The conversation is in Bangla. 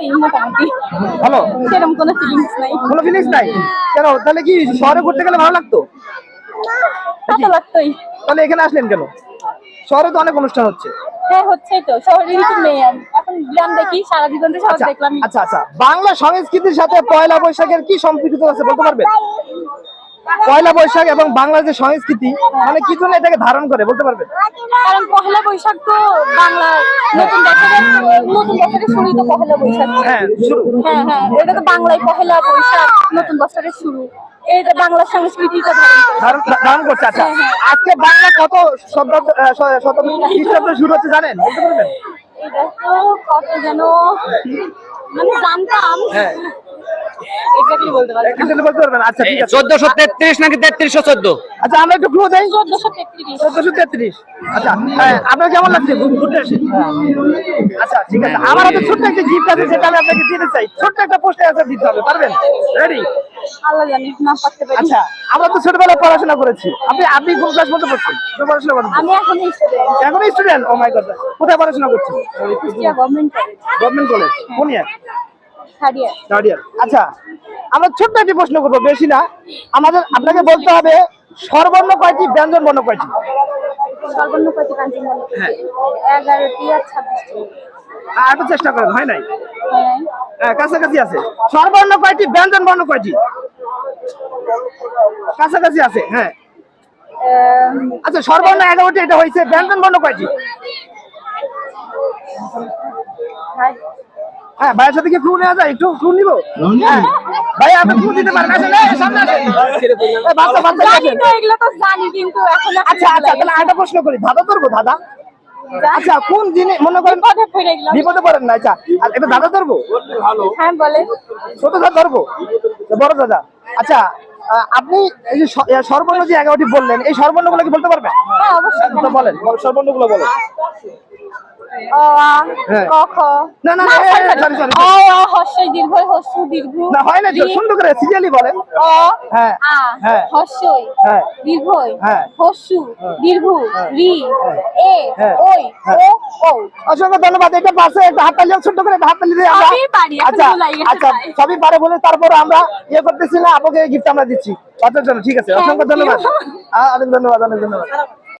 ভালোই মোটামুটি। ভালো, সেরকম কোনো ফিলিংস নাই। কোনো ফিলিংস নাই কেন? তাহলে কি শহরে ঘুরতে গেলে ভালো লাগতো? তা তো লাগতোই। তাহলে এখানে আসলেন কেন? শহরে তো অনেক অনুষ্ঠান হচ্ছে। হ্যাঁ হচ্ছেই তো, শহরেরই তো মেয়ে আমি। এখন গ্রাম দেখি, সারা জীবন তো শহর দেখলাম। আচ্ছা আচ্ছা, বাংলা সংস্কৃতির সাথে পয়লা বৈশাখের কি সম্পৃক্ত আছে বলতে পারবেন? পয়লা বৈশাখ এবং বাংলার যে সংস্কৃতি মানে কি জন্য এটাকে ধারণ করে বলতে পারবেন? কারণ পহেলা বৈশাখ তো বাংলা নতুন বছরের শুরুই তো পহেলা বৈশাখ। হ্যাঁ শুরু। হ্যাঁ হ্যাঁ, এটা তো বাংলায় পহেলা বৈশাখ, নতুন বছরের শুরু। এটা বাংলা সংস্কৃতিটা ধারণ করছে। আচ্ছা, আজকে বাংলা কত খ্রিস্টাব্দ শুরু হচ্ছে জানেন বলতে পারবেন? এটা তো কত যেন মানে জানতাম, হ্যাঁ এক্স্যাক্টলি বলতে পারবো না। বলতে পারবেন? আচ্ছা ঠিক আছে। 1433 নাকি 3314? আচ্ছা আমরা একটু ক্লু দেই। 1433। 1433। আচ্ছা আপনার কেমন লাগছে ঘুরতে এসে? আচ্ছা ঠিক আছে, আমার হাতে ছোট্ট একটা গিফট আছে যেটা আমি আপনাকে দিতে চাই। ছোট্ট একটা প্রশ্নের অ্যান্সার দিতে হবে, পারবেন? রেডি? আল্লাহ জানে, না পারতে পারি। আচ্ছা, আমরা তো ছোটবেলায় পড়াশোনা করেছি। আপনি কোন ক্লাস পর্যন্ত পড়ছেন? পড়াশোনা করেন? আমি এখনই স্টুডেন্ট। এখনই স্টুডেন্ট? ও মাই গড। কোথায় পড়াশোনা করছেন? Kushtia government college, government college. কোন ইয়ার? Third year. Third year. আচ্ছা, আমরা ছোট্ট একটি প্রশ্ন করবো, বেশি না। আপনাকে বলতে হবে স্বরবর্ণ কয়টি, ব্যঞ্জন বর্ণ কয়টি? সর্বর্ণ কয়টি কাঞ্চন বলো? 11টি আর 26টি। আর একটু চেষ্টা করেন, হয় নাই? হ্যাঁ, হ্যাঁ কাছাকাছি আছে। স্বরবর্ণ কয়টি, ব্যঞ্জন বর্ণ কয়টি? কাছাকাছি আছে। হ্যাঁ আচ্ছা, স্বরবর্ণ 11টি, এটা হয়েছে। ব্যঞ্জন বর্ণ কয়টি? হ্যাঁ। হ্যাঁ, ভাইয়ের সাথে কি ক্লু নেওয়া যায়? একটু ক্লু নিব? হ্যাঁ ভাই, আপনি ক্লু দিতে পারেন? আসলে সামনে আসেন। বাচ্চা জানি তো, এগুলো তো জানি, কিন্তু এখন আচ্ছা আচ্ছা, তাহলে আরেকটা প্রশ্ন করি। ধাঁধা ধরবো? ধাঁধা? আচ্ছা, কোন জিনিস মনে করেন বিপদে পড়েন না? আচ্ছা, আর এটা ধাঁধা ধরবো? হ্যাঁ বলে। ছোট ধাঁধা ধরবো? বড় দাদা। আচ্ছা, আপনি এই যে স্বরবর্ণ যে 11টি বললেন, এই স্বরবর্ণগুলো কি বলতে পারবেন? হ্যাঁ অবশ্যই। তো বলেন, স্বরবর্ণগুলো বলেন। অ আ হ্যাঁ। ক খ। না না, সরি সরি। অ আ হস্যই দীর্ঘ হস্য দীর্ঘ। না হয় না, সুন্দর করে সিরিয়ালি বলেন। অ হ্যাঁ আ হ্যাঁ হস্যই হ্যাঁ দীর্ঘই হ্যাঁ হস্যু দীর্ঘ রি এ হ্যাঁ। ওই ও ও। অসংখ্য ধন্যবাদ। এটা পাশে একটা হাত তালি, ছোট করে হাত তালি দিয়ে আমরা। সবই পারি, এখন আচ্ছা ভুলাই গেছে আচ্ছা, তাই। সবই পারে বলে তারপর আমরা ইয়ে করতেছি না, আপনাকে গিফট আমরা দিচ্ছি। অনেক জন্য ঠিক আছে, অসংখ্য ধন্যবাদ। অনেক ধন্যবাদ, অনেক ধন্যবাদ।